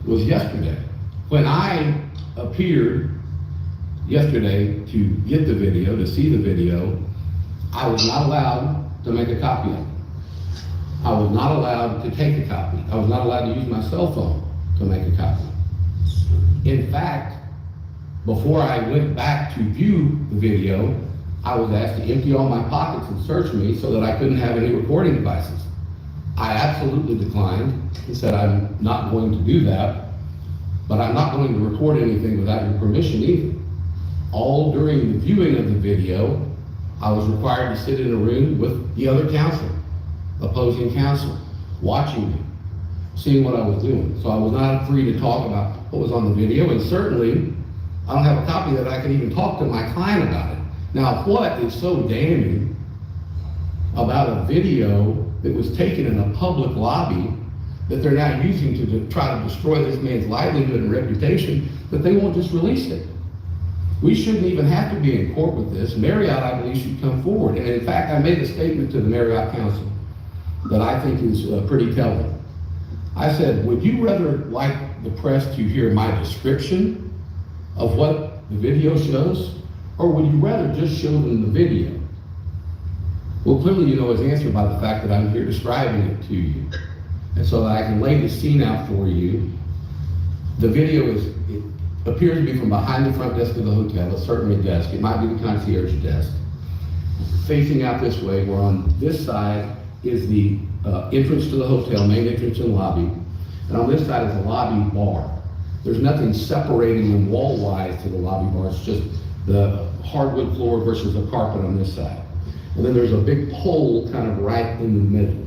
was yesterday. When I appeared yesterday to get the video, to see the video, I was not allowed to make a copy of it. I was not allowed to take a copy. I was not allowed to use my cell phone to make a copy. In fact, before I went back to view the video, I was asked to empty all my pockets and search me so that I couldn't have any recording devices. I absolutely declined and said I'm not going to do that, but I'm not going to record anything without your permission either. All during the viewing of the video, I was required to sit in a room with the other counsel, opposing counsel, watching me, seeing what I was doing. So I was not free to talk about what was on the video, and certainly I don't have a copy that I can even talk to my client about it. Now, what is so damning about a video that was taken in a public lobby that they're now using to try to destroy this man's livelihood and reputation, that they won't just release it? We shouldn't even have to be in court with this. Marriott, I believe, should come forward. And in fact, I made a statement to the Marriott Council that I think is pretty telling. I said, would you rather like the press to hear my description of what the video shows, or would you rather just show them the video? Well, clearly you know his answer by the fact that I'm here describing it to you. And so that I can lay the scene out for you. The video it appears to be from behind the front desk of the hotel, a certain desk. It might be the concierge desk. Facing out this way, where on this side is the entrance to the hotel, main entrance and lobby. And on this side is the lobby bar. There's nothing separating them wall-wise to the lobby bar. It's just the hardwood floor versus the carpet on this side. And then there's a big pole kind of right in the middle.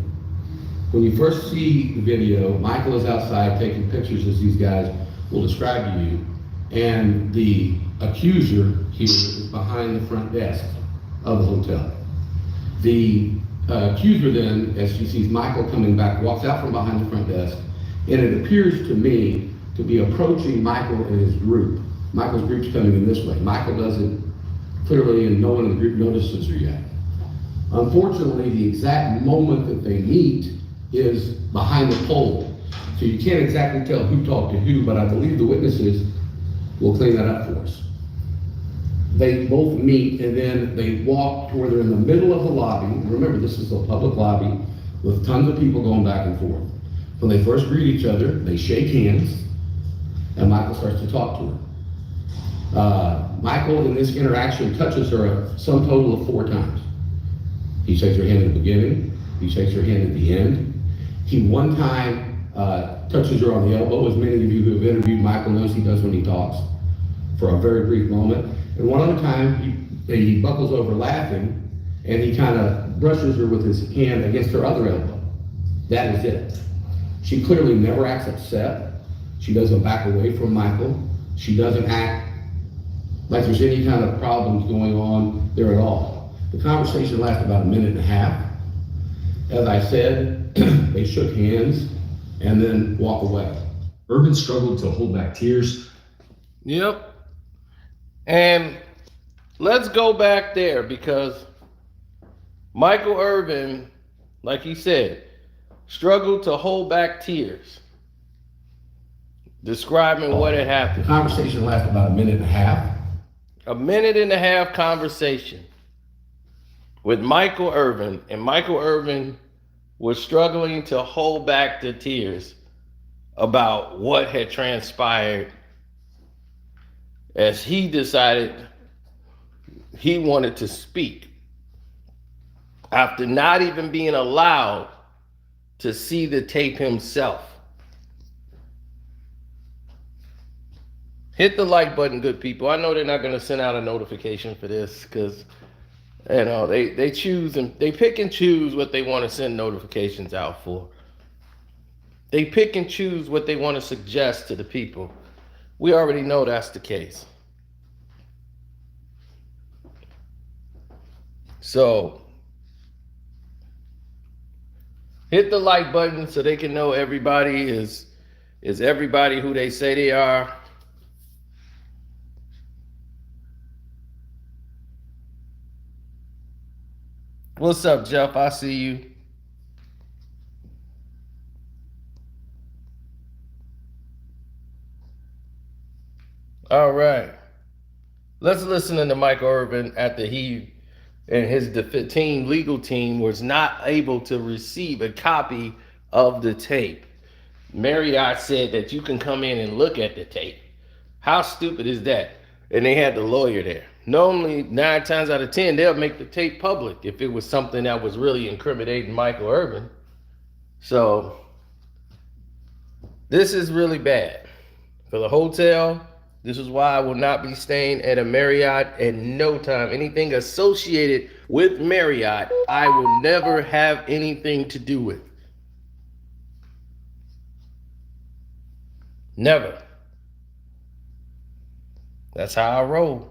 When you first see the video, Michael is outside taking pictures, as these guys will describe to you. And the accuser here is behind the front desk of the hotel. The accuser then, as she sees Michael coming back, walks out from behind the front desk, and it appears to me to be approaching Michael and his group. Michael's group's coming in this way. Michael doesn't clearly, and no one in the group notices her yet. Unfortunately, the exact moment that they meet is behind the pole. So you can't exactly tell who talked to who, but I believe the witnesses will clean that up for us. They both meet, and then they walk to where they're in the middle of the lobby. Remember, this is a public lobby with tons of people going back and forth. When they first greet each other, they shake hands, and Michael starts to talk to her. Michael, in this interaction, touches her a sum total of 4 times. He shakes her hand at the beginning, he shakes her hand at the end. He one time touches her on the elbow, as many of you who have interviewed Michael knows he does when he talks, for a very brief moment. And one other time, he buckles over laughing, and he kind of brushes her with his hand against her other elbow. That is it. She clearly never acts upset. She doesn't back away from Michael. She doesn't act like there's any kind of problems going on there at all. The conversation lasted about 1.5 minutes. As I said, they shook hands and then walked away. Irvin struggled to hold back tears. Yep. And let's go back there, because Michael Irvin, like he said, struggled to hold back tears, describing what had happened. The conversation lasted about 1.5 minutes. 1.5 minute conversation with Michael Irvin, and Michael Irvin was struggling to hold back the tears about what had transpired, as he decided he wanted to speak after not even being allowed to see the tape himself. Hit the like button, good people. I know they're not going to send out a notification for this, because you know they choose and they pick and choose what they want to send notifications out for. They pick and choose what they want to suggest to the people. We already know that's the case. So hit the like button so they can know everybody is everybody who they say they are. What's up, Jeff? I see you. All right. Let's listen to Michael Irvin after he and his team, legal team, was not able to receive a copy of the tape. Marriott said that you can come in and look at the tape. How stupid is that? And they had the lawyer there. Normally, 9 times out of 10, they'll make the tape public if it was something that was really incriminating Michael Irvin. So, this is really bad. For the hotel, this is why I will not be staying at a Marriott at no time. Anything associated with Marriott, I will never have anything to do with. Never. That's how I roll.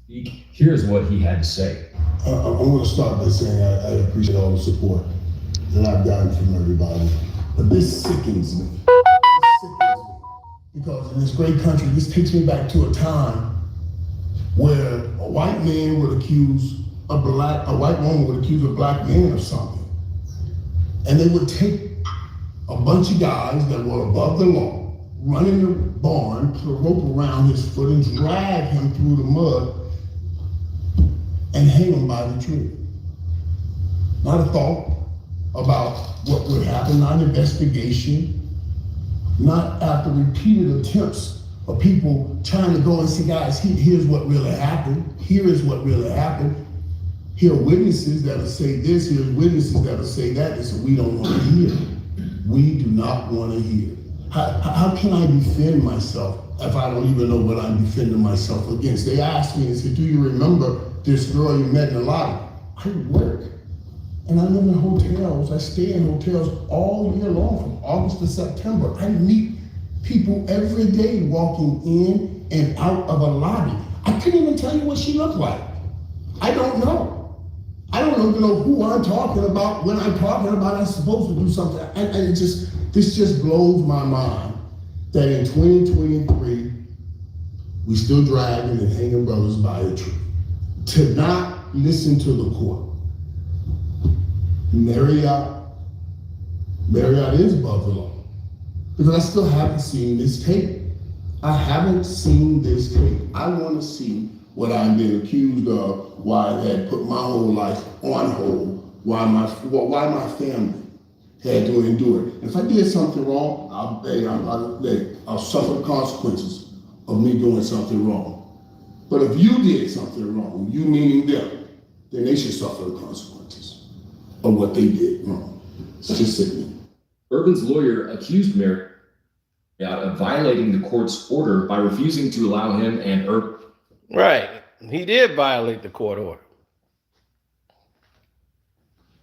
Here's what he had to say. I want to start by saying I appreciate all the support that I've gotten from everybody. But this sickens me. Because in this great country, this takes me back to a time where a white man would accuse a white woman would accuse a black man of something. And they would take a bunch of guys that were above the law, run in the barn, put a rope around his foot and drag him through the mud and hang him by the tree. Not a thought about what would happen, not an investigation, not after repeated attempts of people trying to go and say, guys, here's what really happened. Here is what really happened. Here are witnesses that'll say this, here's witnesses that'll say that. They say, we don't want to hear. We do not want to hear. How can I defend myself if I don't even know what I'm defending myself against? They asked me and said, do you remember this girl you met in the lobby? I work and I live in hotels. I stay in hotels all year long from August to September. I meet people every day walking in and out of a lobby. I couldn't even tell you what she looked like. I don't know. I don't even know who I'm talking about when I'm talking about I'm supposed to do something. And this just blows my mind that in 2023, we still dragging and hanging brothers by a tree. To not listen to the court. Marriott is above the law. Because I still haven't seen this tape. I haven't seen this tape. I want to see what I'm being accused of, why I had put my whole life on hold, why my family had to endure it. And if I did something wrong, I'll suffer the consequences of me doing something wrong. But if you did something wrong, you meaning them, then they should suffer the consequences of what they did wrong. It's just sickening. Irvin's lawyer accused Marriott of violating the court's order by refusing to allow him and Irvin. Right. He did violate the court order.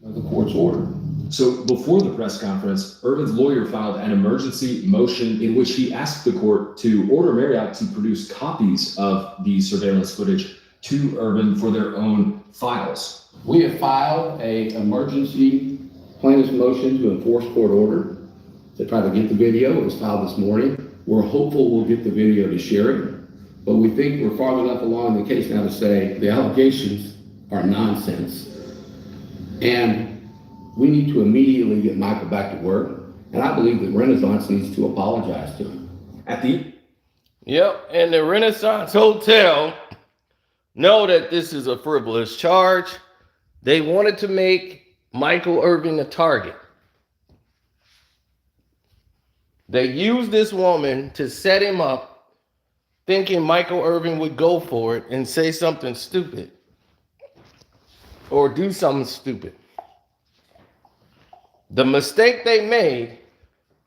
The court's order. So before the press conference, Irvin's lawyer filed an emergency motion in which he asked the court to order Marriott to produce copies of the surveillance footage to Irvin for their own files. We have filed an emergency plaintiff's motion to enforce court order to try to get the video. It was filed this morning. We're hopeful we'll get the video to share it, but we think we're far enough along in the case now to say the allegations are nonsense. And we need to immediately get Michael back to work. And I believe that Renaissance needs to apologize to him. Yep, and the Renaissance Hotel know that this is a frivolous charge. They wanted to make Michael Irvin a target. They used this woman to set him up, thinking Michael Irvin would go for it and say something stupid or do something stupid. The mistake they made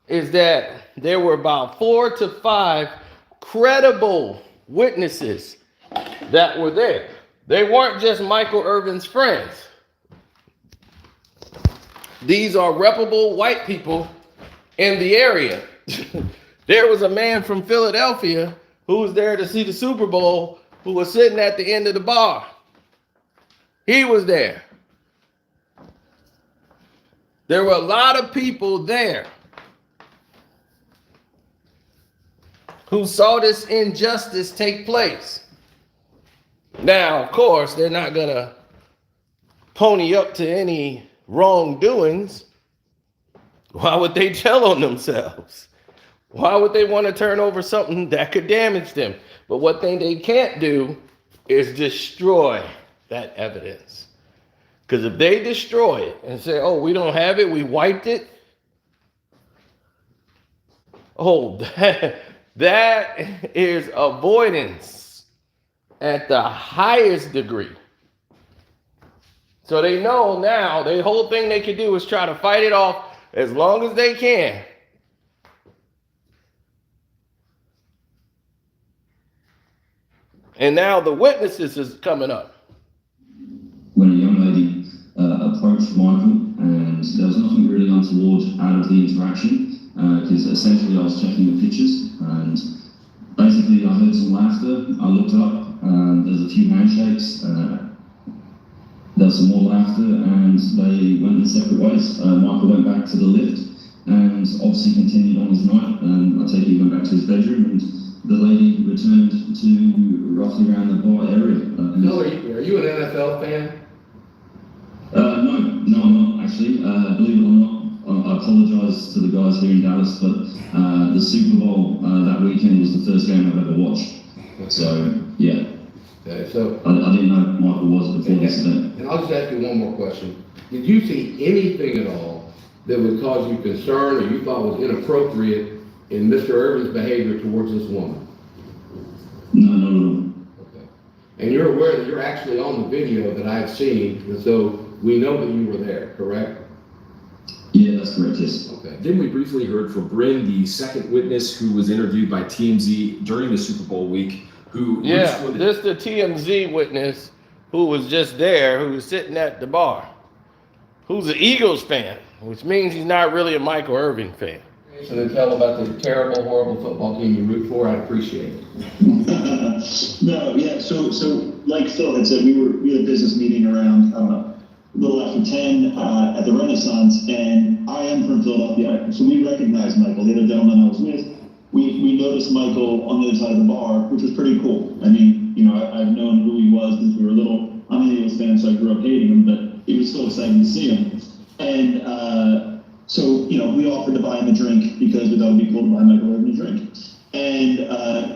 is that there were about 4 to 5 credible witnesses that were there. They weren't just Michael Irvin's friends. These are reputable white people in the area. There was a man from Philadelphia who was there to see the Super Bowl who was sitting at the end of the bar. He was there. There were a lot of people there who saw this injustice take place. Now, of course, they're not going to pony up to any wrongdoings, why would they tell on themselves? Why would they want to turn over something that could damage them? But what they can't do is destroy that evidence. Because if they destroy it and say, oh, we don't have it, we wiped it, oh, that is avoidance at the highest degree. So they know now the whole thing they can do is try to fight it off as long as they can. And now the witnesses is coming up. When a young lady approached Michael, and there was nothing really untoward out of the interaction, because essentially I was checking the pictures, and basically I heard some laughter. I looked up, there's a few handshakes, there was some more laughter, and they went in separate ways. Michael went back to the lift, and obviously continued on his night, and I take it he went back to his bedroom, and the lady returned to roughly around the bar area. No, are you an NFL fan? No, I'm not actually. Believe it or not, I apologise to the guys here in Dallas, but the Super Bowl that weekend was the first game I've ever watched. Okay. So, yeah. Okay, so, I didn't know who Michael was before this event. and I'll just ask you one more question. Did you see anything at all that would cause you concern or you thought was inappropriate in Mr. Irvin's behavior towards this woman? No, not at all. Okay. And you're aware that you're actually on the video that I've seen, and so we know that you were there, correct? Yeah, that's correct, yes. Okay. Then we briefly heard from Bryn, the second witness who was interviewed by TMZ during the Super Bowl week, who This the TMZ witness who was just there, who was sitting at the bar, who's an Eagles fan, which means he's not really a Michael Irvin fan. So then tell about the terrible, horrible football team you root for. I'd appreciate it. No, yeah. So like Phil had said, we had a business meeting around a little after 10 at the Renaissance, and I am from Philadelphia, so we recognized Michael. The other gentleman I was with, we noticed Michael on the other side of the bar, which was pretty cool. I mean, you know, I've known who he was since we were little. I'm an Eagles fan, so I grew up hating him, but it was so exciting to see him. And so, you know, we offered to buy him a drink because we thought it'd be cool to buy Michael Irvin a drink. And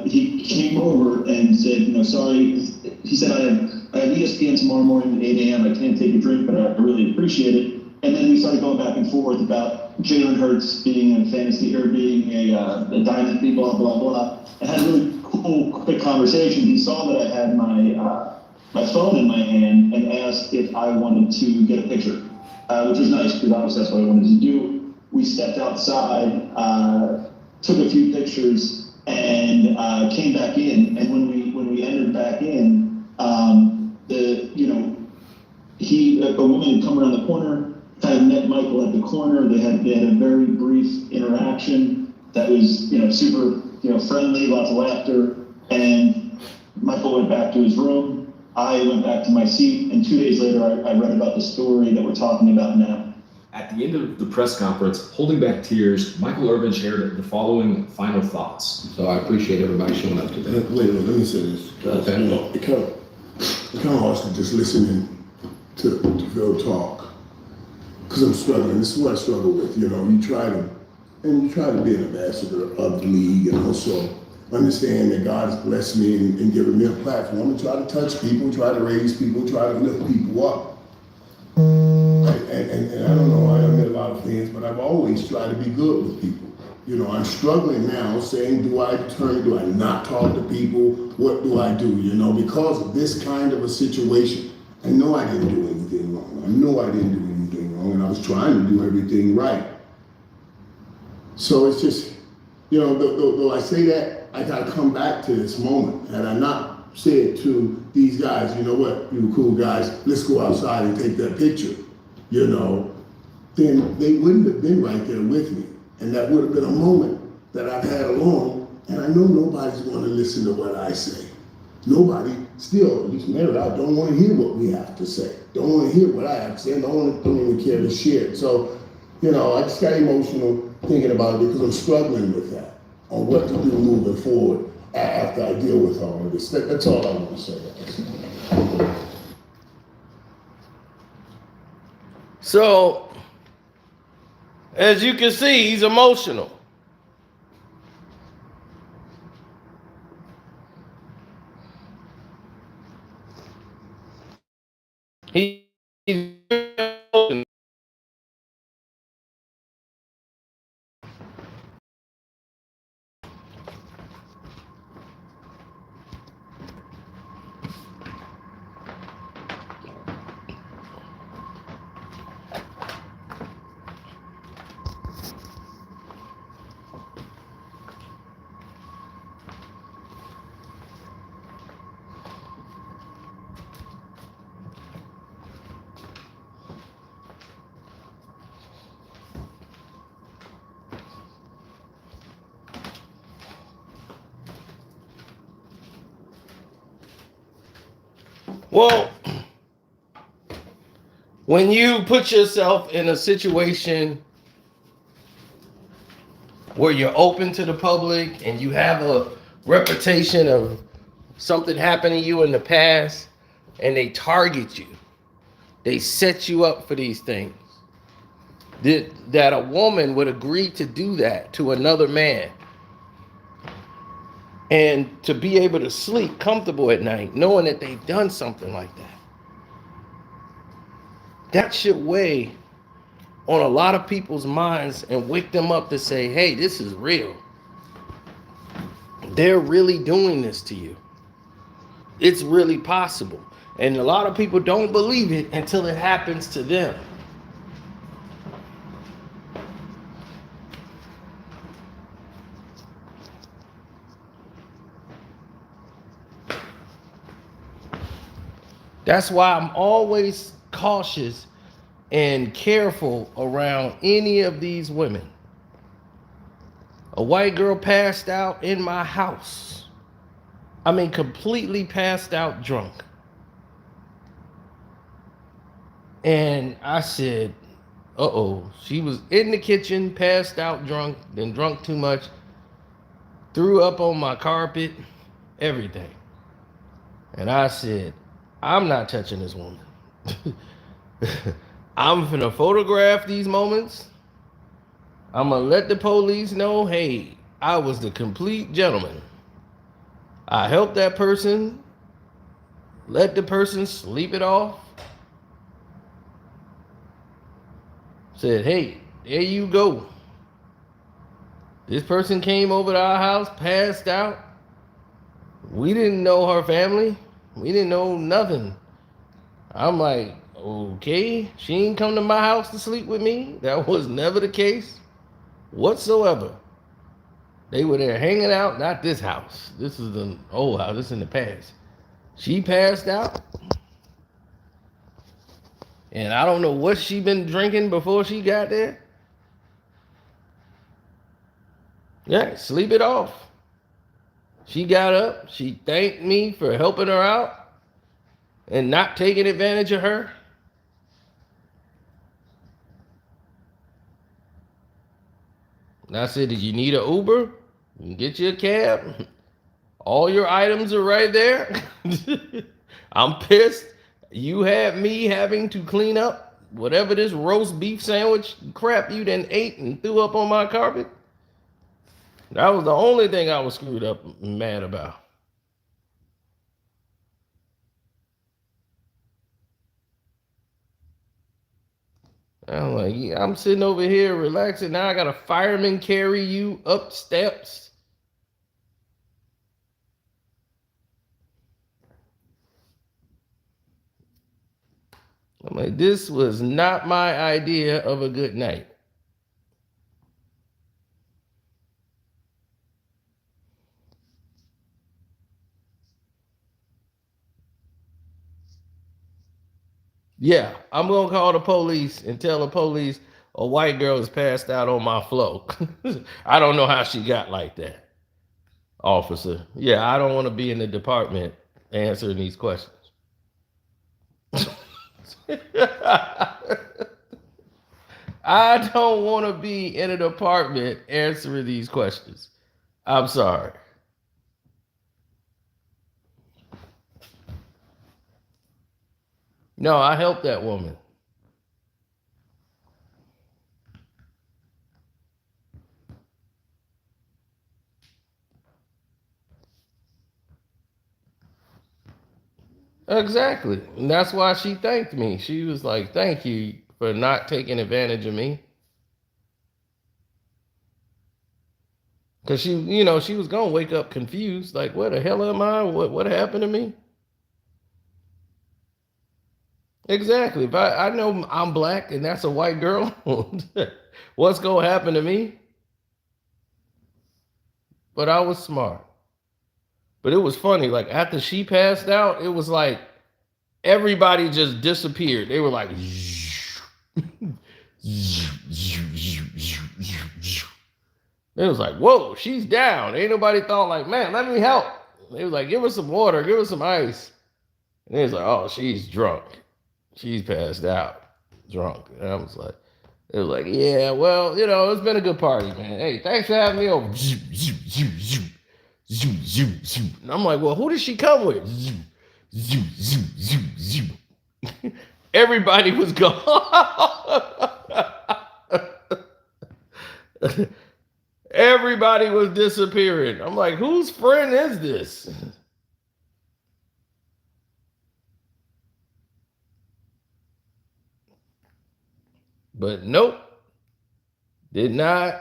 he came over and said, you know, sorry. He said, I have ESPN tomorrow morning at 8 a.m. I can't take a drink, but I really appreciate it. And then we started going back and forth about Jalen Hurts being a fantasy or being a dynasty, blah, blah, blah. I had a really cool, quick conversation. He saw that I had my phone in my hand and asked if I wanted to get a picture, which was nice because obviously that's what I wanted to do. We stepped outside, took a few pictures, and came back in. And when we entered back in, a woman had come around the corner, kind of met Michael at the corner. They had a very brief interaction that was, super, friendly, lots of laughter. And Michael went back to his room. I went back to my seat. And 2 days later, I read about the story that we're talking about now. At the end of the press conference, holding back tears, Michael Irvin shared the following final thoughts. So I appreciate everybody showing up today. Wait a minute, let me say this. Okay. It kind of hard to just listening to Phil talk, because I'm struggling. This is what I struggle with. You try to be an ambassador of the league, and also understand that God has blessed me and given me a platform to try to touch people, try to raise people, try to lift people up. And I don't know, I met a lot of things, but I've always tried to be good with people. I'm struggling now saying, do I not talk to people? What do I do? Because of this kind of a situation. I know I didn't do anything wrong. And I was trying to do everything right. So it's just, though I say that, I gotta come back to this moment. Had I not said to these guys, you know what, you cool guys, let's go outside and take that picture, then they wouldn't have been right there with me. And that would have been a moment that I've had alone, and I know nobody's gonna listen to what I say. Nobody, still, at least married out, don't wanna hear what we have to say. Don't wanna hear what I have to say, don't even care to share it. So, I just got emotional thinking about it because I'm struggling with that, on what to do moving forward after I deal with all of this. That's all I want to say. So, as you can see, he's emotional. He's emotional. Well, when you put yourself in a situation where you're open to the public and you have a reputation of something happening to you in the past and they target you, they set you up for these things, that a woman would agree to do that to another man and to be able to sleep comfortable at night knowing that they've done something like that. That should weigh on a lot of people's minds and wake them up to say, hey, this is real. They're really doing this to you. It's really possible. And a lot of people don't believe it until it happens to them. That's why I'm always cautious and careful around any of these women. A white girl passed out in my house. I mean, completely passed out drunk. And I said, uh-oh, she was in the kitchen, passed out drunk, then drunk too much, threw up on my carpet, everything. And I said, I'm not touching this woman. I'm finna photograph these moments. I'm gonna let the police know, hey, I was the complete gentleman. I helped that person, let the person sleep it off. Said, hey, there you go. This person came over to our house, passed out. We didn't know her family. We didn't know nothing. I'm like, okay, she ain't come to my house to sleep with me. That was never the case whatsoever. They were there hanging out, not this house. This is the old house, this is in the past. She passed out. And I don't know what she been drinking before she got there. Yeah, sleep it off. She got up, she thanked me for helping her out and not taking advantage of her. And I said, did you need an Uber? You can get you a cab. All your items are right there. I'm pissed. You had me having to clean up whatever this roast beef sandwich crap you done ate and threw up on my carpet. That was the only thing I was screwed up and mad about. I'm like, yeah, I'm sitting over here relaxing. Now I got a fireman carry you up steps. I'm like, this was not my idea of a good night. Yeah, I'm gonna call the police and tell the police a white girl is passed out on my floor. I don't know how she got like that, officer. Yeah, I don't want to be in the department answering these questions. I don't want to be in a department answering these questions. I'm sorry. No, I helped that woman. Exactly. And that's why she thanked me. She was like, thank you for not taking advantage of me. Because she, she was going to wake up confused. Like, what the hell am I? What happened to me? Exactly. If I know I'm black and that's a white girl, what's going to happen to me? But I was smart. But it was funny. Like, after she passed out, it was like everybody just disappeared. They were like, it was like, whoa, she's down. Ain't nobody thought like, man, let me help. They was like, give her some water, give her some ice. And it was like, oh, she's drunk. She's passed out, drunk. And I was like, it was like, yeah, well, it's been a good party, man. Hey, thanks for having me over. And I'm like, well, who did she come with? Everybody was gone. Everybody was disappearing. I'm like, whose friend is this? But nope, did not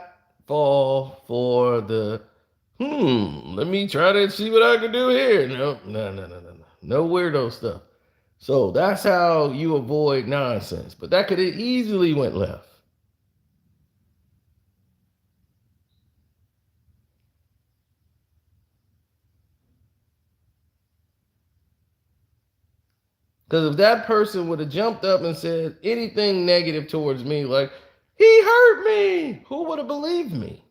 fall for the, let me try to see what I can do here. No. No weirdo stuff. So that's how you avoid nonsense. But that could have easily went left. Because if that person would have jumped up and said anything negative towards me, like, he hurt me, who would have believed me?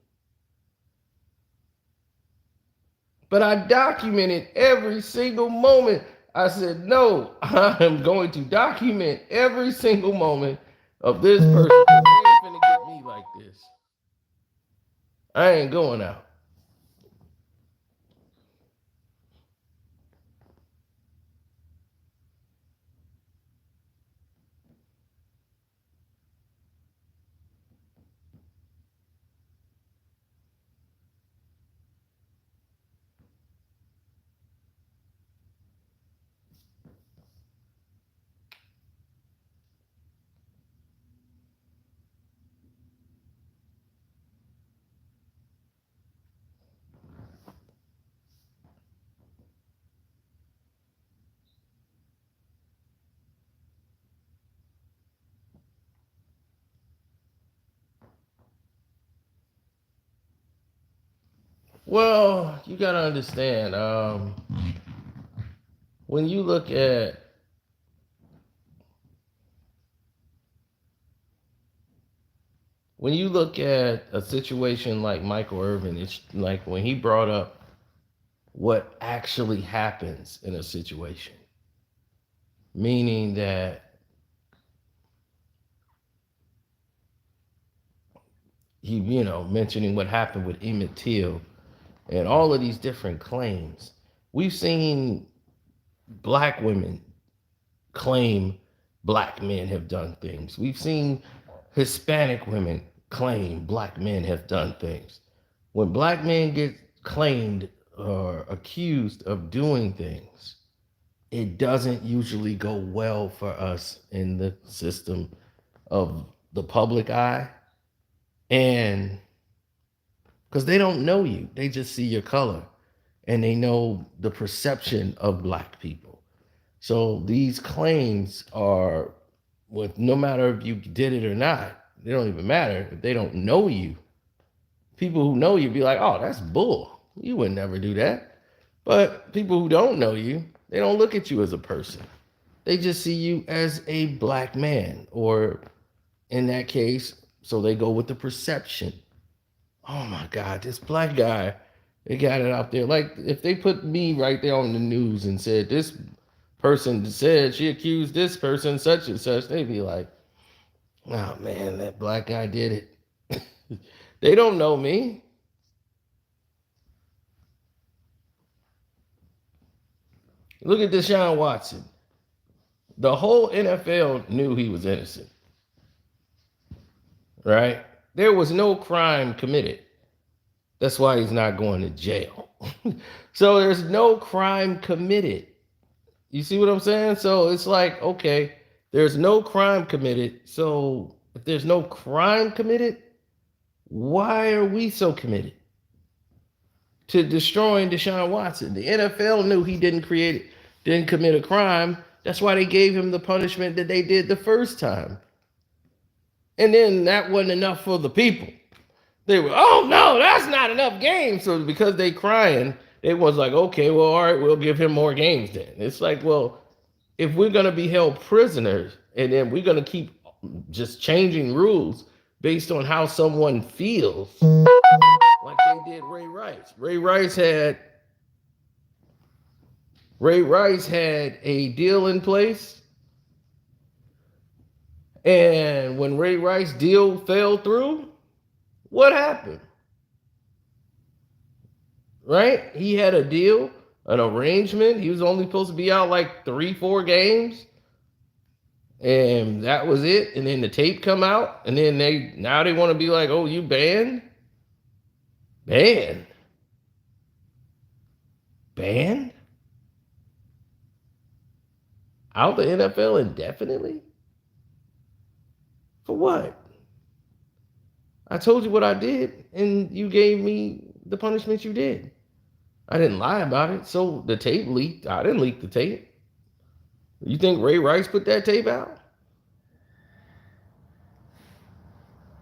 But I documented every single moment. I said, no, I am going to document every single moment of this person. They ain't finna get me like this. I ain't going out. Well, you got to understand, when you look at a situation like Michael Irvin, it's like when he brought up what actually happens in a situation, meaning that he, mentioning what happened with Emmett Till and all of these different claims. We've seen black women claim black men have done things. We've seen Hispanic women claim black men have done things. When black men get claimed or accused of doing things, it doesn't usually go well for us in the system of the public eye. And because they don't know you, they just see your color and they know the perception of black people. So these claims are, with no matter if you did it or not, they don't even matter if they don't know you. People who know you be like, oh, that's bull. You would never do that. But people who don't know you, they don't look at you as a person. They just see you as a black man, or in that case, so they go with the perception. Oh my God, this black guy, they got it out there. Like if they put me right there on the news and said, this person said she accused this person such and such, they'd be like, oh man, that black guy did it. They don't know me. Look at Deshaun Watson. The whole NFL knew he was innocent, right? There was no crime committed. That's why he's not going to jail. So there's no crime committed. You see what I'm saying? So it's like, okay, there's no crime committed. So if there's no crime committed, why are we so committed to destroying Deshaun Watson? The NFL knew he didn't commit a crime. That's why they gave him the punishment that they did the first time. And then that wasn't enough for the people. They were, oh no, that's not enough games. So because they crying, it was like, okay, well, all right, we'll give him more games then. It's like, well, if we're gonna be held prisoners and then we're gonna keep just changing rules based on how someone feels, like they did Ray Rice. Ray Rice had a deal in place, and when Ray Rice deal fell through, what happened? Right? He had a deal, an arrangement. He was only supposed to be out like 3-4 games. And that was it. And then the tape come out. And then now they want to be like, oh, you banned? Banned? Banned? Out the NFL indefinitely? For what? I told you what I did, and you gave me the punishment you did. I didn't lie about it, so the tape leaked. I didn't leak the tape. You think Ray Rice put that tape out?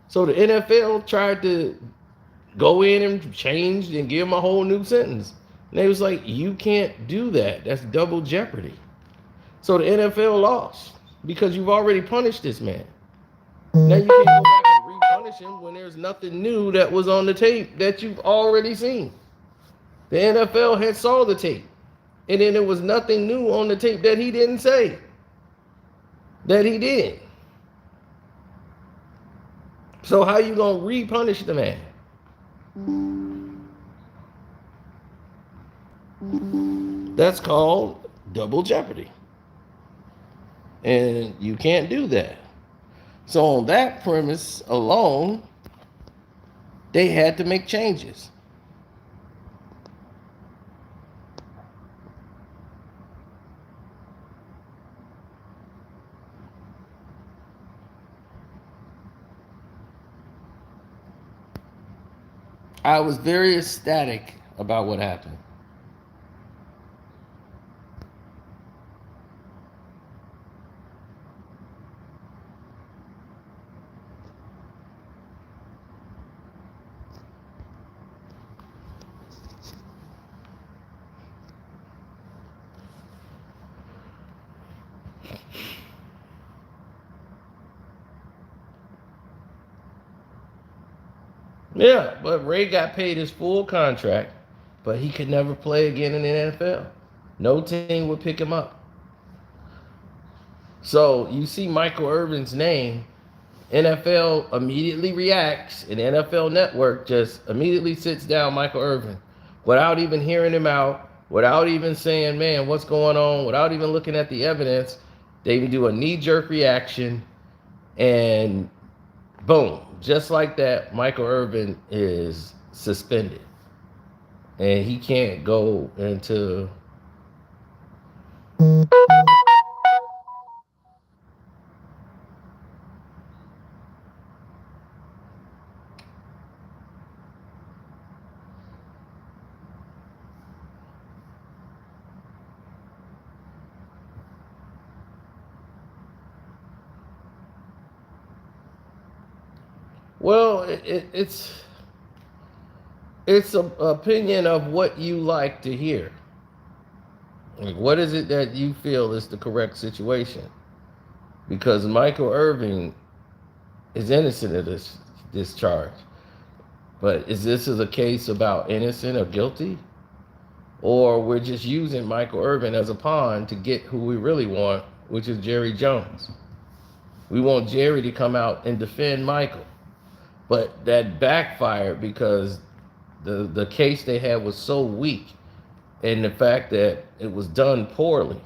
So the NFL tried to go in and change and give him a whole new sentence. And they was like, you can't do that. That's double jeopardy. So the NFL lost because you've already punished this man. Now you can't go back and re-punish him when there's nothing new that was on the tape that you've already seen. The NFL had saw the tape, and then there was nothing new on the tape that he didn't say that he did. So how you gonna re-punish the man? That's called double jeopardy, and you can't do that. So on that premise alone, they had to make changes. I was very ecstatic about what happened. Yeah, but Ray got paid his full contract, but he could never play again in the NFL. No team would pick him up. So you see Michael Irvin's name, NFL immediately reacts, and NFL Network just immediately sits down Michael Irvin without even hearing him out, without even saying, man, what's going on, without even looking at the evidence. They even do a knee-jerk reaction, and boom, just like that, Michael Irvin is suspended. And he can't go into... Well, it's an opinion of what you like to hear. Like, what is it that you feel is the correct situation? Because Michael Irvin is innocent of this charge. But is this a case about innocent or guilty? Or we're just using Michael Irvin as a pawn to get who we really want, which is Jerry Jones. We want Jerry to come out and defend Michael. But that backfired because the case they had was so weak, and the fact that it was done poorly,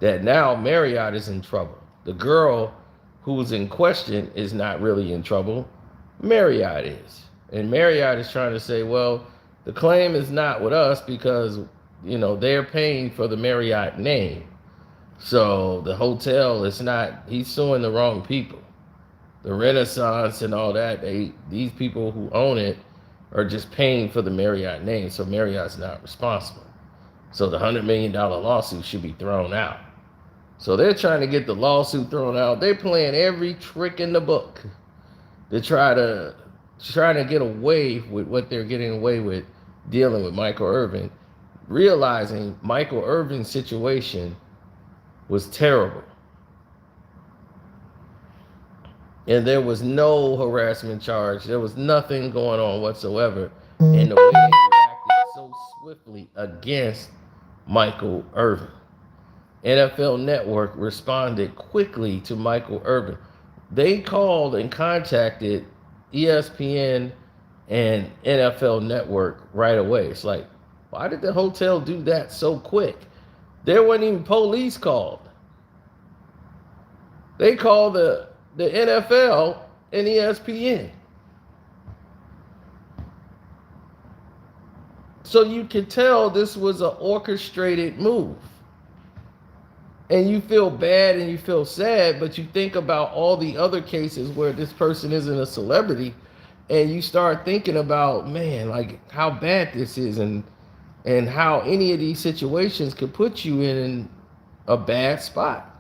that now Marriott is in trouble. The girl who's in question is not really in trouble. Marriott is. And Marriott is trying to say, well, the claim is not with us because they're paying for the Marriott name. So the hotel is not, he's suing the wrong people. The Renaissance and all that, these people who own it are just paying for the Marriott name. So Marriott's not responsible. So the $100 million lawsuit should be thrown out. So they're trying to get the lawsuit thrown out. They're playing every trick in the book to try to get away with what they're getting away with dealing with Michael Irvin, realizing Michael Irvin's situation was terrible. And there was no harassment charge. There was nothing going on whatsoever. And the way they reacted so swiftly against Michael Irvin. NFL Network responded quickly to Michael Irvin. They called and contacted ESPN and NFL Network right away. It's like, why did the hotel do that so quick? There wasn't even police called. They called the NFL and ESPN. So you can tell this was an orchestrated move. And you feel bad and you feel sad, but you think about all the other cases where this person isn't a celebrity, and you start thinking about, man, like how bad this is, and how any of these situations could put you in a bad spot.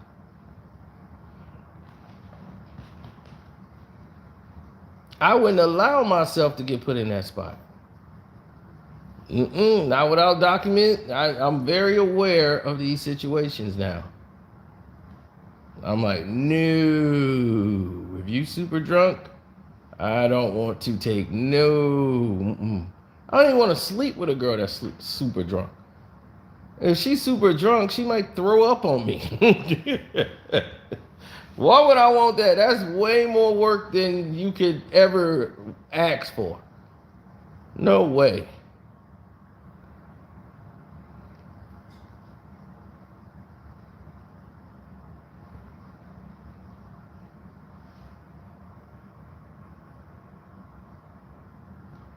I wouldn't allow myself to get put in that spot. Not without document. I'm very aware of these situations now. I'm like, no. If you super drunk, I don't want to take no. I don't even want to sleep with a girl that's super drunk. If she's super drunk, she might throw up on me. Why would I want that? That's way more work than you could ever ask for. No way.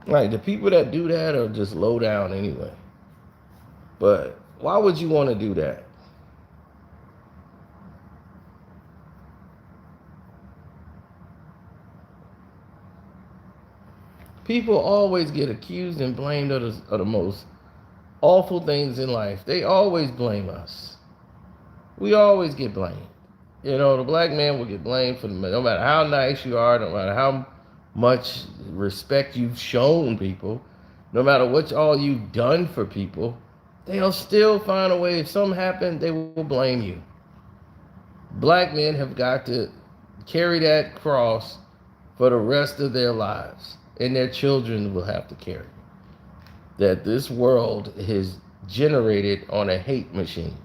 Like, the people that do that are just low down anyway. But why would you want to do that? People always get accused and blamed of the most awful things in life. They always blame us. We always get blamed. The black man will get blamed for no matter how nice you are, no matter how much respect you've shown people, no matter what all you've done for people, they'll still find a way. If something happened, they will blame you. Black men have got to carry that cross for the rest of their lives, and their children will have to carry. That this world is generated on a hate machine.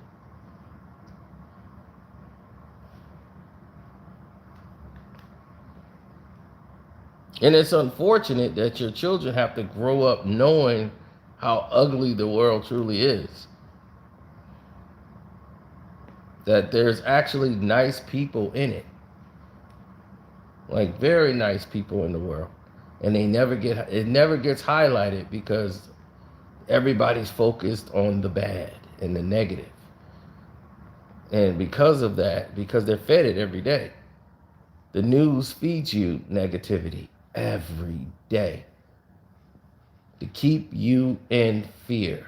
And it's unfortunate that your children have to grow up knowing how ugly the world truly is. That there's actually nice people in it. Like very nice people in the world. And it never gets highlighted because everybody's focused on the bad and the negative. And because of that, because they're fed it every day, the news feeds you negativity every day to keep you in fear.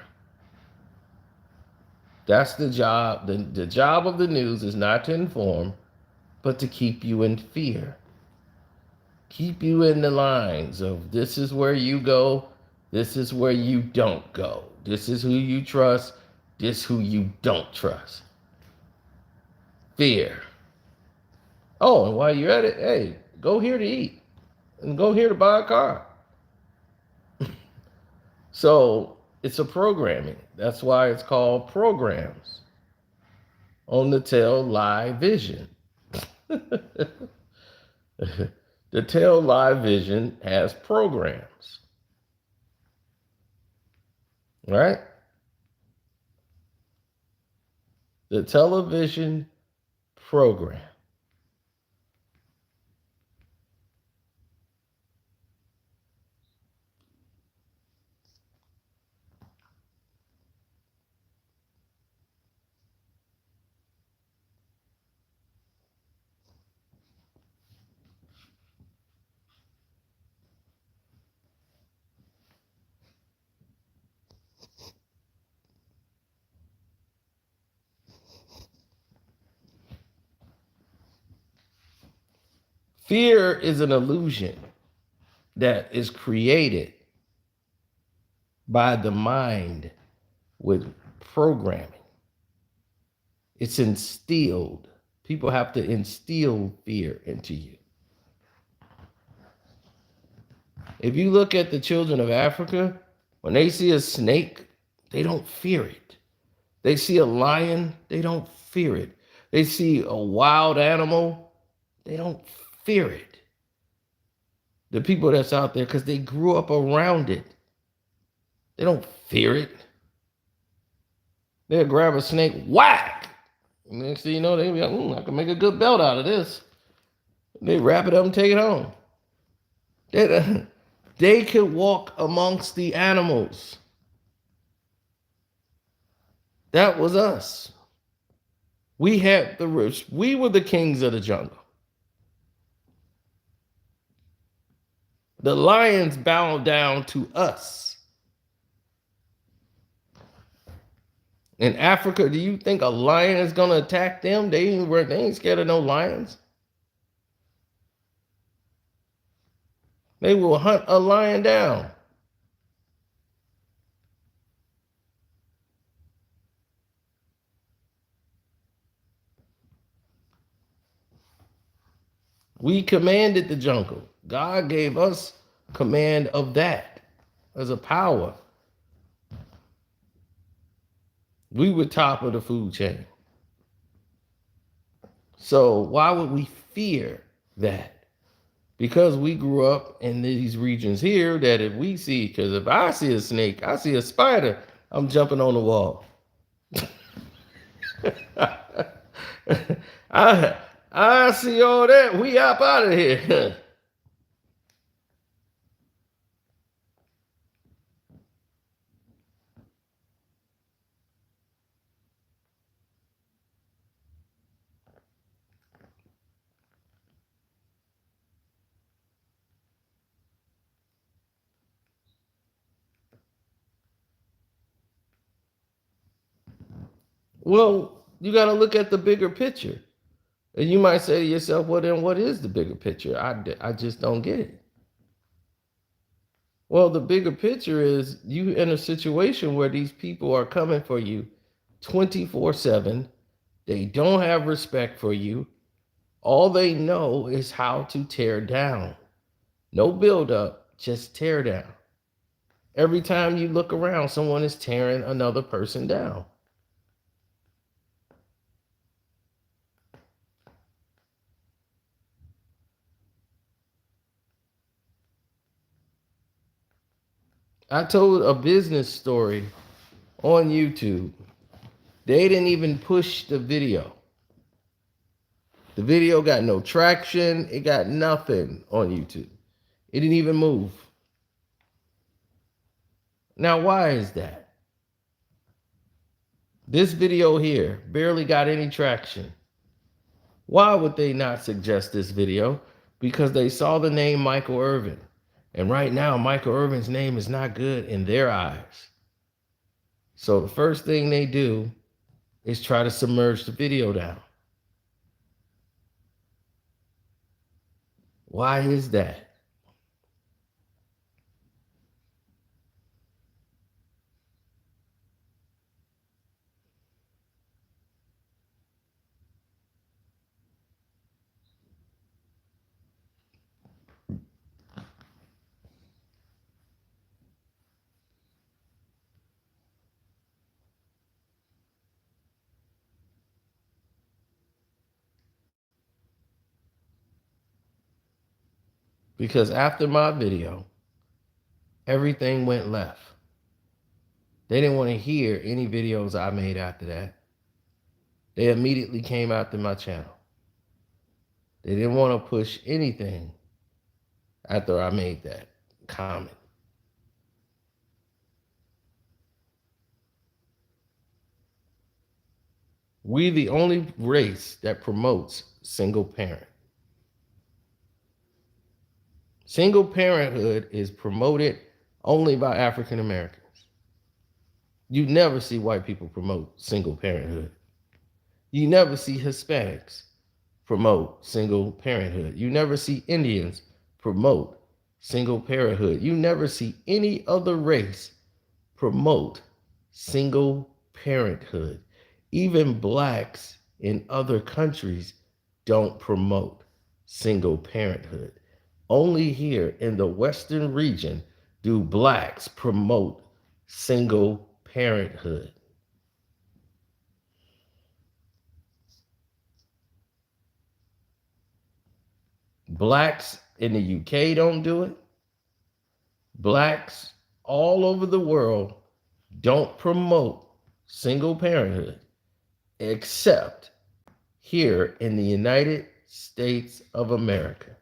That's the job. The job of the news is not to inform, but to keep you in fear. Keep you in the lines of this is where you go, this is where you don't go. This is who you trust, this who you don't trust. Fear. Oh, and while you're at it, hey, go here to eat. And go here to buy a car. So it's a programming. That's why it's called programs on the tail lie vision. The tail lie vision has programs. Right? The television program. Fear is an illusion that is created by the mind with programming. It's instilled. People have to instill fear into you. If you look at the children of Africa, when they see a snake, they don't fear it. They see a lion, they don't fear it. They see a wild animal, they don't fear it. The people that's out there, because they grew up around it, they don't fear it. They'll grab a snake, whack! Next thing you know, they'll be like, I can make a good belt out of this. They wrap it up and take it home. They could walk amongst the animals. That was us. We had the roots. We were the kings of the jungle. The lions bowed down to us. In Africa, do you think a lion is going to attack them? They ain't scared of no lions. They will hunt a lion down. We commanded the jungle. God gave us command of that as a power. We were top of the food chain. So why would we fear that? Because we grew up in these regions here that if we see, because if I see a snake, I see a spider, I'm jumping on the wall. I see all that, we up out of here. Well, you got to look at the bigger picture. And you might say to yourself, well, then what is the bigger picture? I just don't get it. Well, the bigger picture is you in a situation where these people are coming for you 24/7. They don't have respect for you. All they know is how to tear down. No build up, just tear down. Every time you look around, someone is tearing another person down. I told a business story on YouTube. They didn't even push the video. The video got no traction. It got nothing on YouTube. It didn't even move. Now, why is that? This video here barely got any traction. Why would they not suggest this video? Because they saw the name Michael Irvin. And right now, Michael Irvin's name is not good in their eyes. So the first thing they do is try to submerge the video down. Why is that? Because after my video, everything went left. They didn't want to hear any videos I made after that. They immediately came after my channel. They didn't want to push anything after I made that comment. We the only race that promotes single parent. Single parenthood is promoted only by African Americans. You never see white people promote single parenthood. You never see Hispanics promote single parenthood. You never see Indians promote single parenthood. You never see any other race promote single parenthood. Even blacks in other countries don't promote single parenthood. Only here in the Western region do blacks promote single parenthood. Blacks in the UK don't do it. Blacks all over the world don't promote single parenthood except here in the United States of America.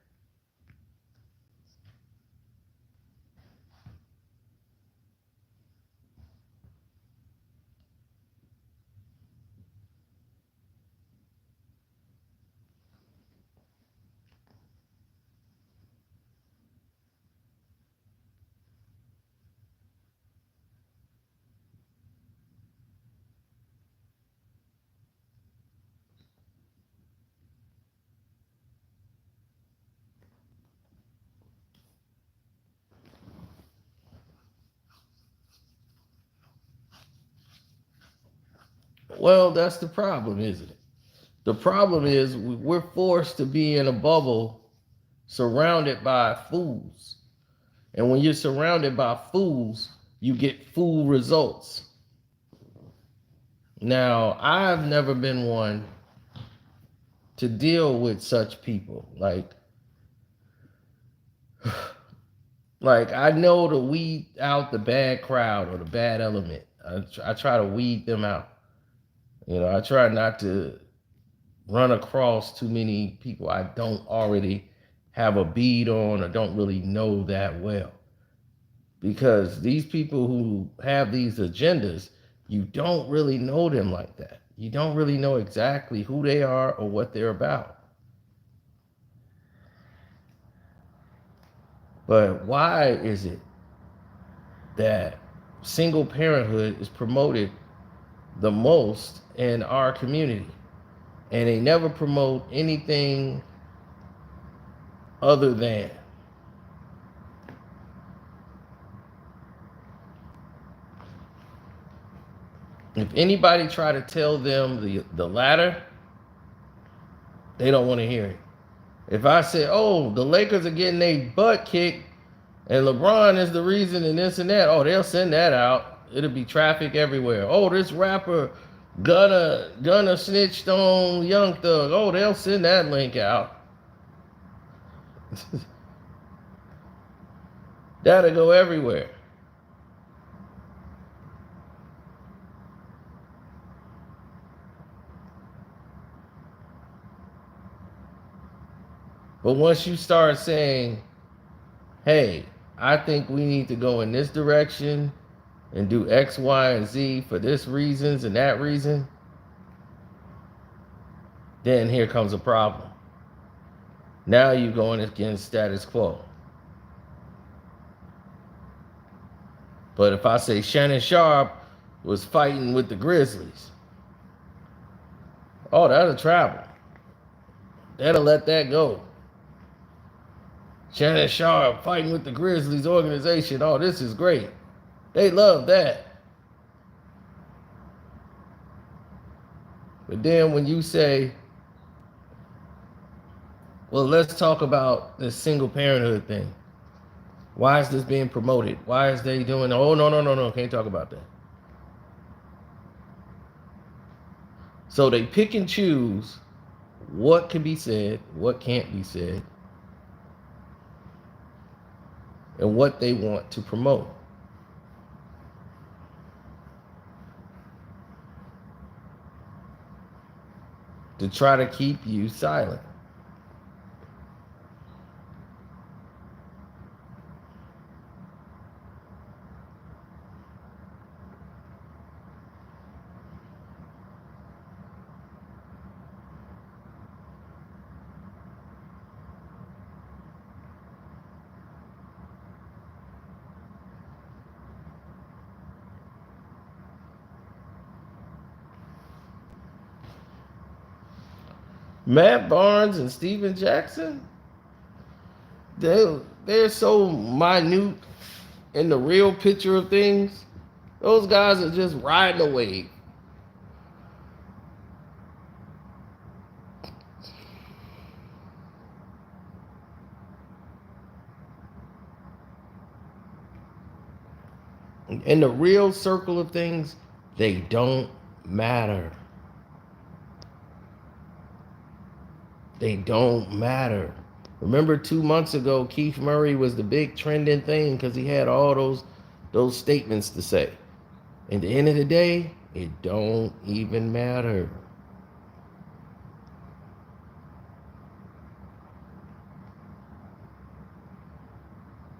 Well, that's the problem, isn't it? The problem is we're forced to be in a bubble surrounded by fools. And when you're surrounded by fools, you get fool results. Now, I've never been one to deal with such people. Like I know to weed out the bad crowd or the bad element. I try to weed them out. I try not to run across too many people I don't already have a bead on or don't really know that well. Because these people who have these agendas, you don't really know them like that. You don't really know exactly who they are or what they're about. But why is it that single parenthood is promoted the most in our community? And they never promote anything other than. If anybody try to tell them the latter, they don't want to hear it. If I say, oh, the Lakers are getting their butt kicked and LeBron is the reason and this and that, oh, they'll send that out. It'll be traffic everywhere. Oh, this rapper Gunna snitched on Young Thug. Oh, they'll send that link out. That'll go everywhere. But once you start saying, hey, I think we need to go in this direction and do X, Y, and Z for this reasons and that reason, then here comes a problem. Now you're going against status quo. But if I say Shannon Sharp was fighting with the Grizzlies, oh, that'll travel. That'll let that go. Shannon Sharp fighting with the Grizzlies organization. Oh, this is great. They love that. But then when you say, well, let's talk about this single parenthood thing. Why is this being promoted? Why is they doing, oh, no, can't talk about that. So they pick and choose what can be said, what can't be said, and what they want to promote. To try to keep you silent. Matt Barnes and Steven Jackson, they're so minute in the real picture of things. Those guys are just riding a wave. In the real circle of things, they don't matter. They don't matter. Remember 2 months ago, Keith Murray was the big trending thing because he had all those statements to say. At the end of the day, it don't even matter.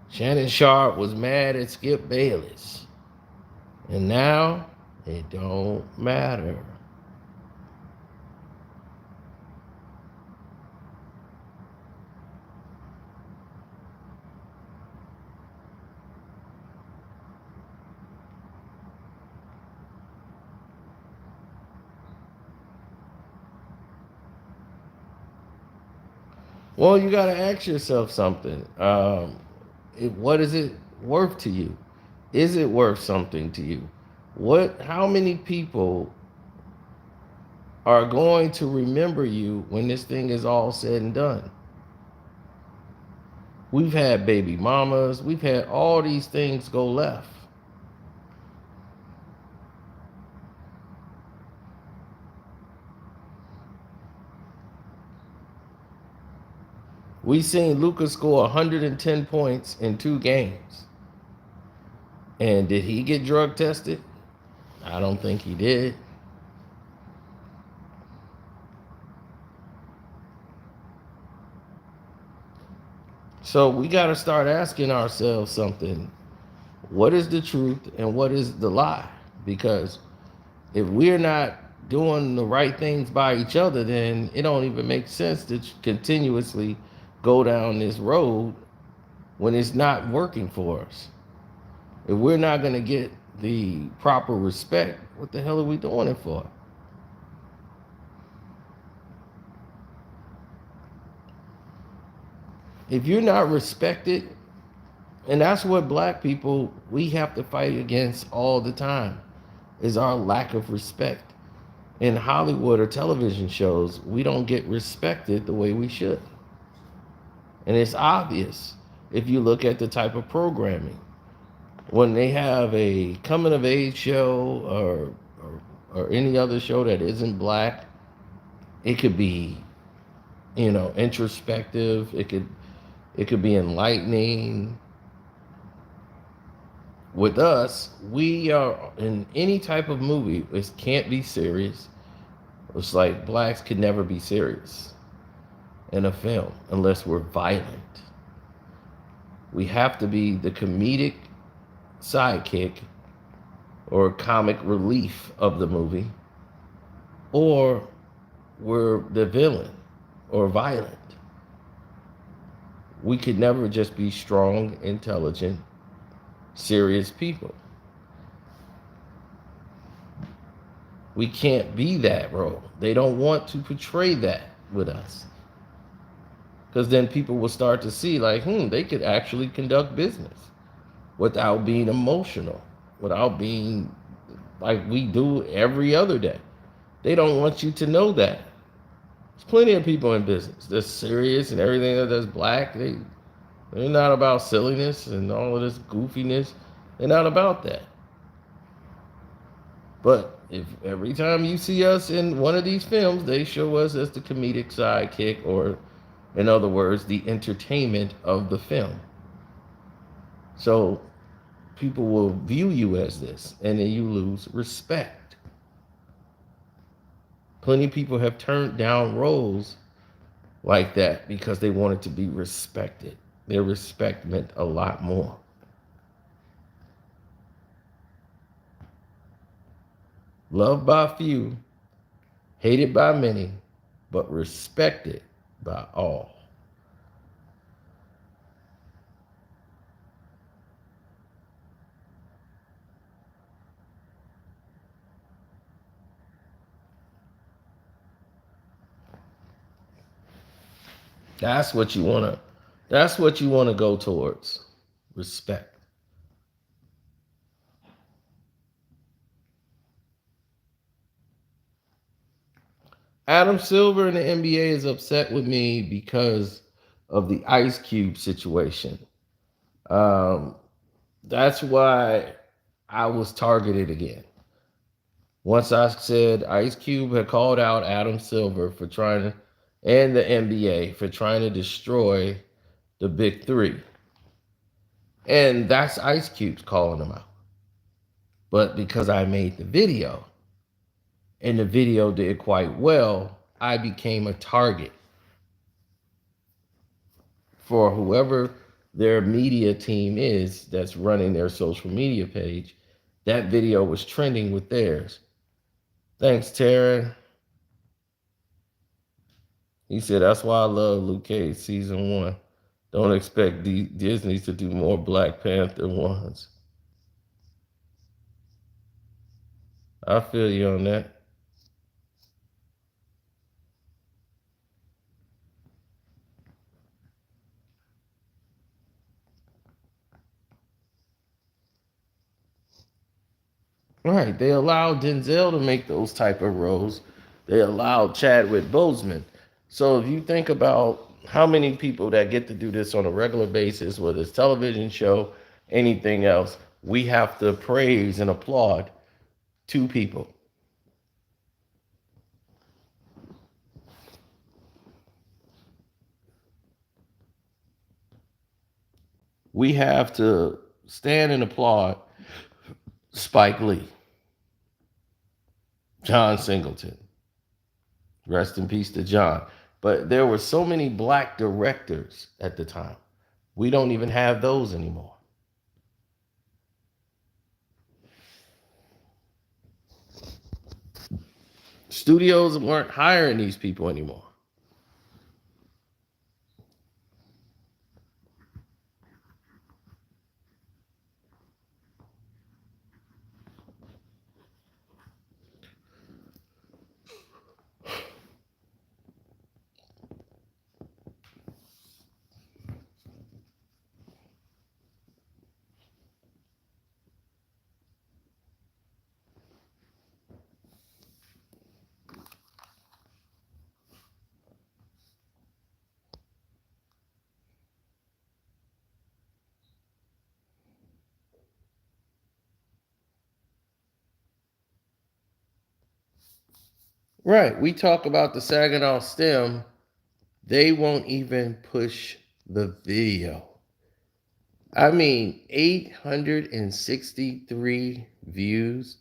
Shannon Sharp was mad at Skip Bayless. And now, it don't matter. Well, you got to ask yourself something. What is it worth to you? Is it worth something to you? How many people are going to remember you when this thing is all said and done? We've had baby mamas, we've had all these things go left. We seen Lucas score 110 points in 2 games. And did he get drug tested? I don't think he did. So we got to start asking ourselves something. What is the truth and what is the lie? Because if we're not doing the right things by each other, then it don't even make sense to continuously go down this road when it's not working for us. If we're not going to get the proper respect, what the hell are we doing it for? If you're not respected, and that's what black people, we have to fight against all the time, is our lack of respect. In Hollywood or television shows, we don't get respected the way we should. And it's obvious if you look at the type of programming. When they have a coming of age show or any other show that isn't black, it could be, introspective. It could be enlightening. With us, we are in any type of movie, it can't be serious. It's like blacks could never be serious in a film unless we're violent. We have to be the comedic sidekick or comic relief of the movie, or we're the villain or violent. We could never just be strong, intelligent, serious people. We can't be that role. They don't want to portray that with us. Because then people will start to see like, they could actually conduct business without being emotional, without being like we do every other day. They don't want you to know that. There's plenty of people in business that's serious and everything that's black. They're not about silliness and all of this goofiness. They're not about that. But if every time you see us in one of these films, they show us as the comedic sidekick, or in other words, the entertainment of the film. So people will view you as this, and then you lose respect. Plenty of people have turned down roles like that because they wanted to be respected. Their respect meant a lot more. Loved by few, hated by many, but respected by all. That's what you wanna. That's what you wanna go towards. Respect. Adam Silver in the NBA is upset with me because of the Ice Cube situation. Um, that's why I was targeted again. Once I said Ice Cube had called out Adam Silver for trying to, and the NBA for trying to destroy the Big Three. And that's Ice Cube's calling them out. But because I made the video and the video did quite well, I became a target for whoever their media team is that's running their social media page. That video was trending with theirs. Thanks, Tara. He said, that's why I love Luke Cage season 1. Don't expect Disney to do more Black Panther ones. I feel you on that. Right. They allowed Denzel to make those type of roles. They allowed Chadwick Boseman. So if you think about how many people that get to do this on a regular basis, whether it's television show, anything else, we have to praise and applaud 2 people. We have to stand and applaud Spike Lee, John Singleton. Rest in peace to John. But there were so many Black directors at the time. We don't even have those anymore. Studios weren't hiring these people anymore. Right. We talk about the Saginaw STEM. They won't even push the video. I mean, 863 views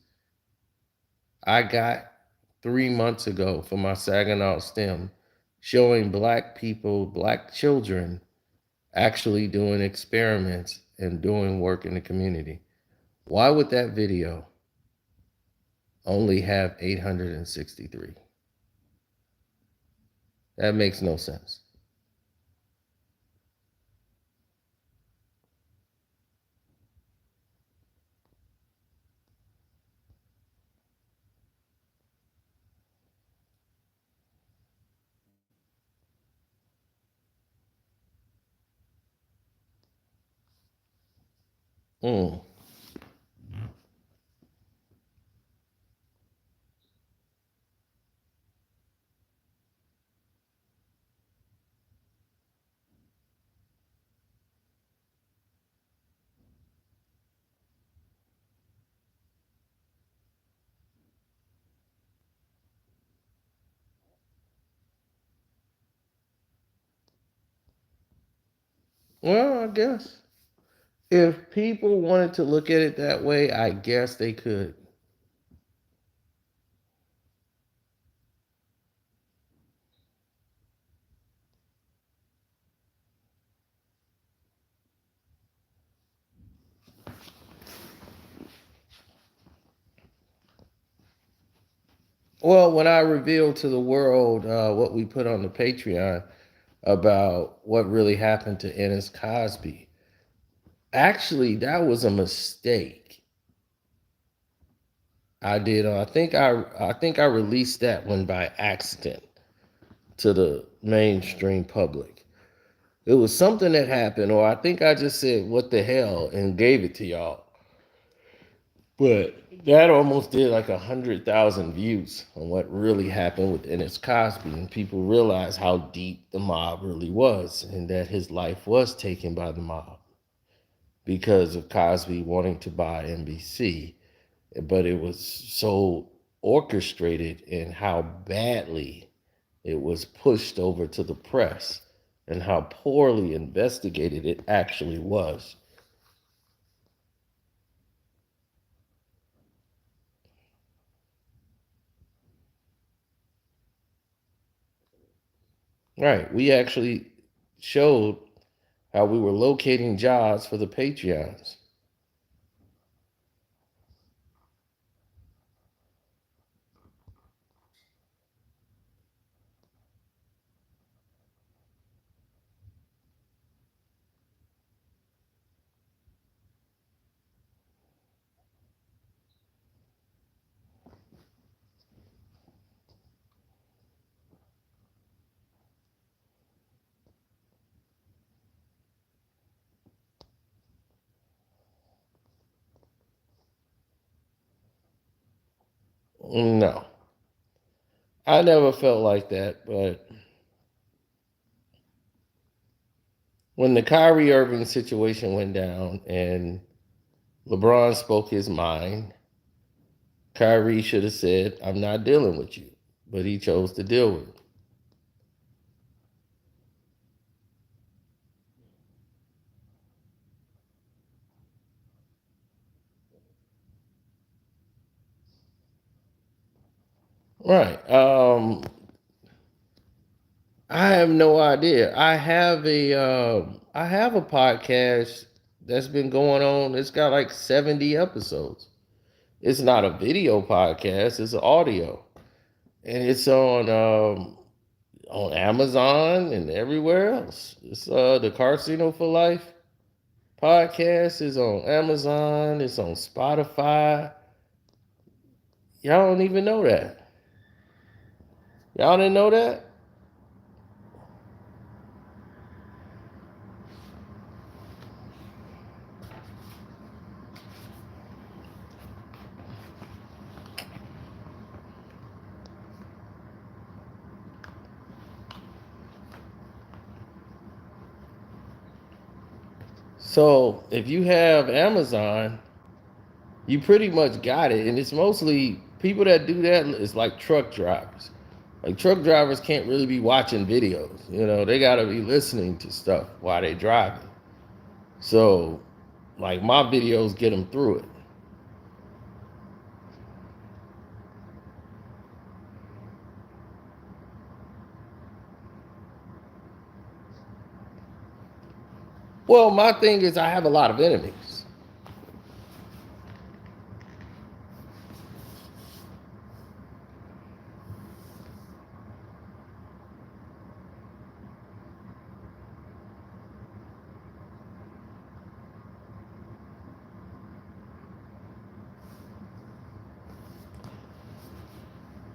I got 3 months ago for my Saginaw STEM showing Black people, Black children actually doing experiments and doing work in the community. Why would that video only have 863? That makes no sense. Mm. Well, I guess if people wanted to look at it that way, I guess they could. Well, when I revealed to the world what we put on the Patreon about what really happened to Ennis Cosby, actually, that was a mistake. I did. I think I released that one by accident to the mainstream public. It was something that happened, or I think I just said, what the hell, and gave it to y'all. But that almost did like 100,000 views on what really happened with Dennis Cosby. And people realized how deep the mob really was and that his life was taken by the mob because of Cosby wanting to buy NBC. But it was so orchestrated in how badly it was pushed over to the press and how poorly investigated it actually was. Right. We actually showed how we were locating jobs for the Patreons. No, I never felt like that. But when the Kyrie Irving situation went down and LeBron spoke his mind, Kyrie should have said, I'm not dealing with you. But he chose to deal with it. Right. I have no idea. I have a podcast that's been going on. It's got like 70 episodes. It's not a video podcast, it's audio. And it's on Amazon and everywhere else. It's the Casino for Life podcast is on Amazon, it's on Spotify. Y'all don't even know that. Y'all didn't know that? So if you have Amazon, you pretty much got it. And it's mostly people that do that is like truck drivers. Like truck drivers can't really be watching videos. They gotta be listening to stuff while they driving. So like my videos get them through it. Well, my thing is I have a lot of enemies.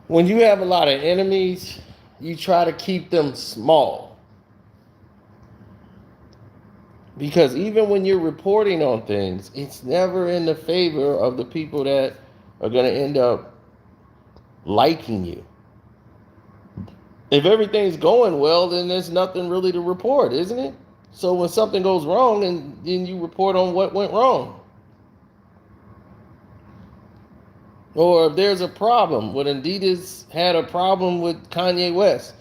When you have a lot of enemies, you try to keep them small. Because even when you're reporting on things, it's never in the favor of the people that are going to end up liking you. If everything's going well, then there's nothing really to report, isn't it? So when something goes wrong, then you report on what went wrong. Or if there's a problem, when Adidas had a problem with Kanye West,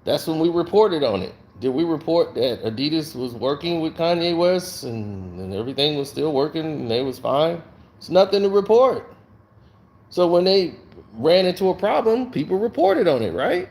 that's when we reported on it. Did we report that Adidas was working with Kanye West and everything was still working and they was fine? It's nothing to report. So when they ran into a problem, people reported on it, right?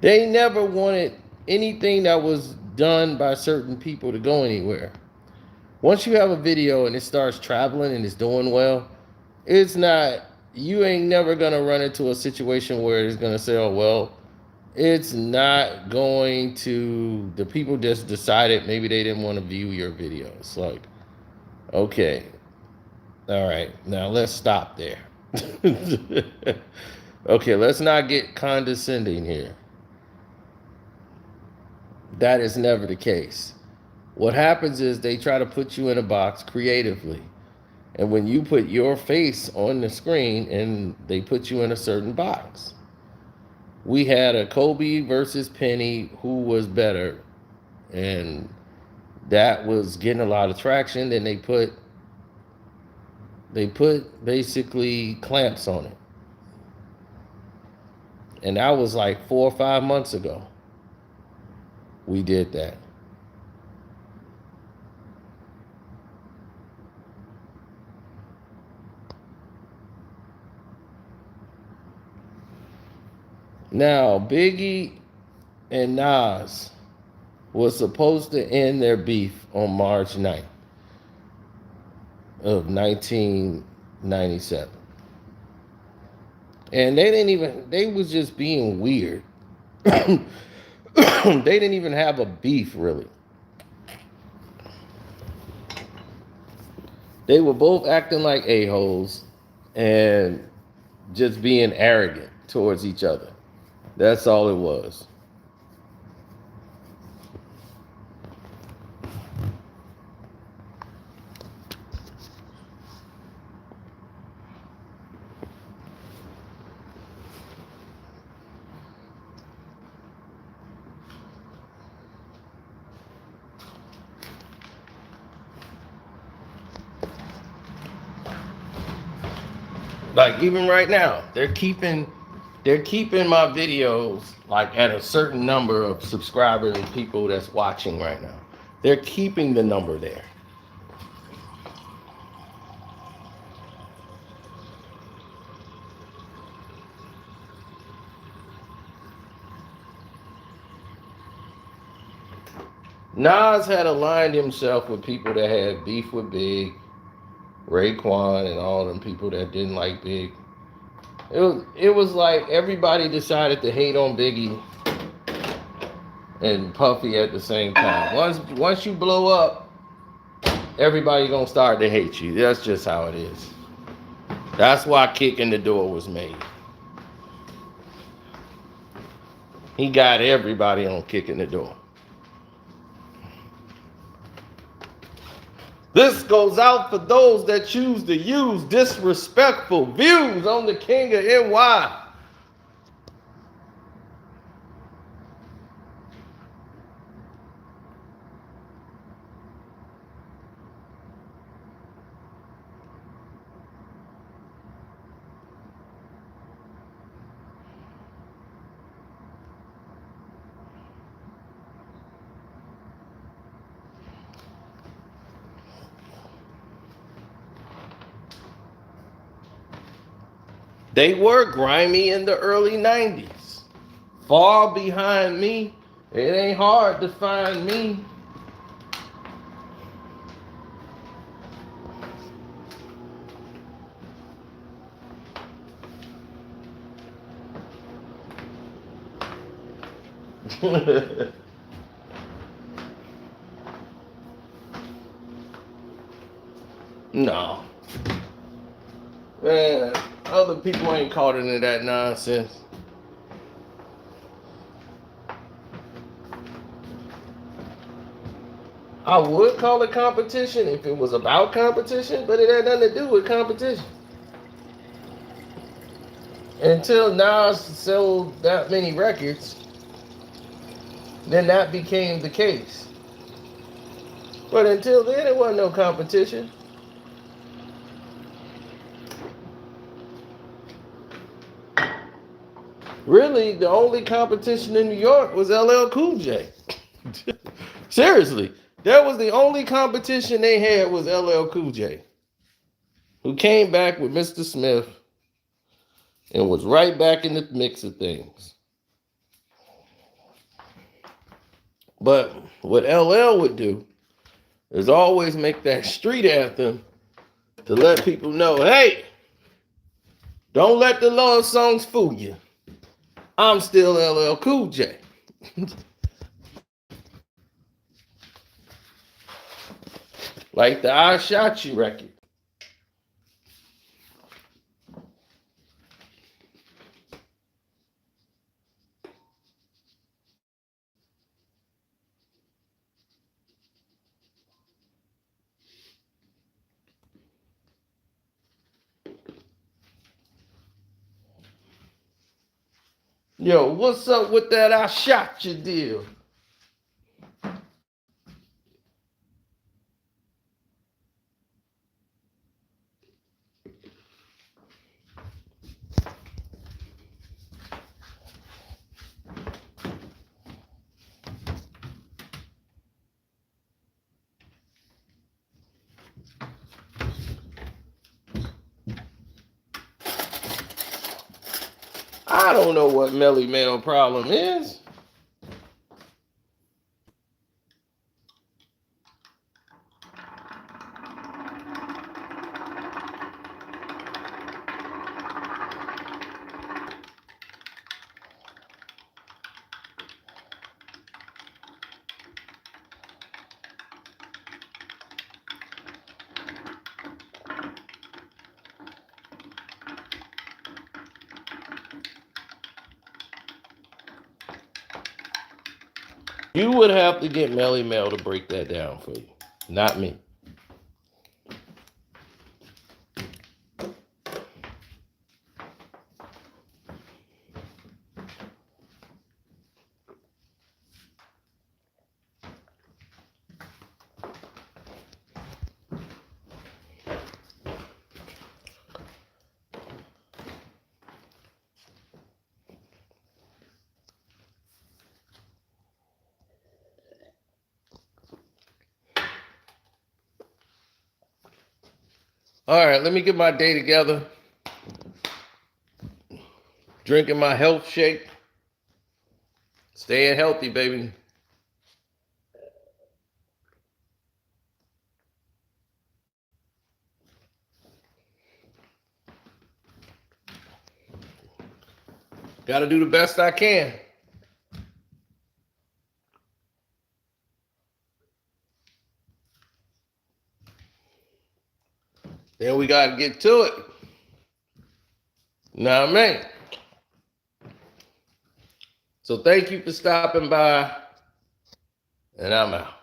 They never wanted anything that was done by certain people to go anywhere. Once you have a video and it starts traveling and it's doing well, it's not, you ain't never gonna run into a situation where it's gonna say, oh, well, it's not going to, the people just decided maybe they didn't want to view your video. It's like, okay, all right, now let's stop there. Okay, let's not get condescending here. That is never the case. What happens is they try to put you in a box creatively. And when you put your face on the screen and they put you in a certain box. We had a Kobe versus Penny, who was better. And that was getting a lot of traction. Then they put basically clamps on it. And that was like 4 or 5 months ago. We did that. Now, Biggie and Nas was supposed to end their beef on March 9th of 1997. And they was just being weird. They didn't even have a beef, really. They were both acting like a-holes and just being arrogant towards each other. That's all it was. Like even right now, they're keeping my videos like at a certain number of subscribers and people that's watching right now. They're keeping the number there. Nas had aligned himself with people that had beef with Big, Raekwon, and all them people that didn't like Big. It was like everybody decided to hate on Biggie and Puffy at the same time. Once you blow up, everybody gonna start to hate you. That's just how it is. That's why Kick in the Door was made. He got everybody on Kick in the Door. This goes out for those that choose to use disrespectful views on the King of NY. They were grimy in the early 90s. Far behind me. It ain't hard to find me. No. Man, other people ain't caught into that nonsense. I would call it competition if it was about competition, but it had nothing to do with competition. Until Nas sold that many records, then that became the case. But until then, it wasn't no competition. Really, the only competition in New York was LL Cool J. Seriously, that was the only competition they had was LL Cool J, who came back with Mr. Smith and was right back in the mix of things. But what LL would do is always make that street anthem to let people know, hey, don't let the love songs fool you. I'm still LL Cool J. Like the I Shot You record. Yo, what's up with that I Shot You deal? I don't know what Melly Mel problem is. You would have to get Melly Mel to break that down for you, not me. All right, let me get my day together. Drinking my health shake. Staying healthy, baby. Got to do the best I can. Then we got to get to it. Know what I mean? So thank you for stopping by, and I'm out.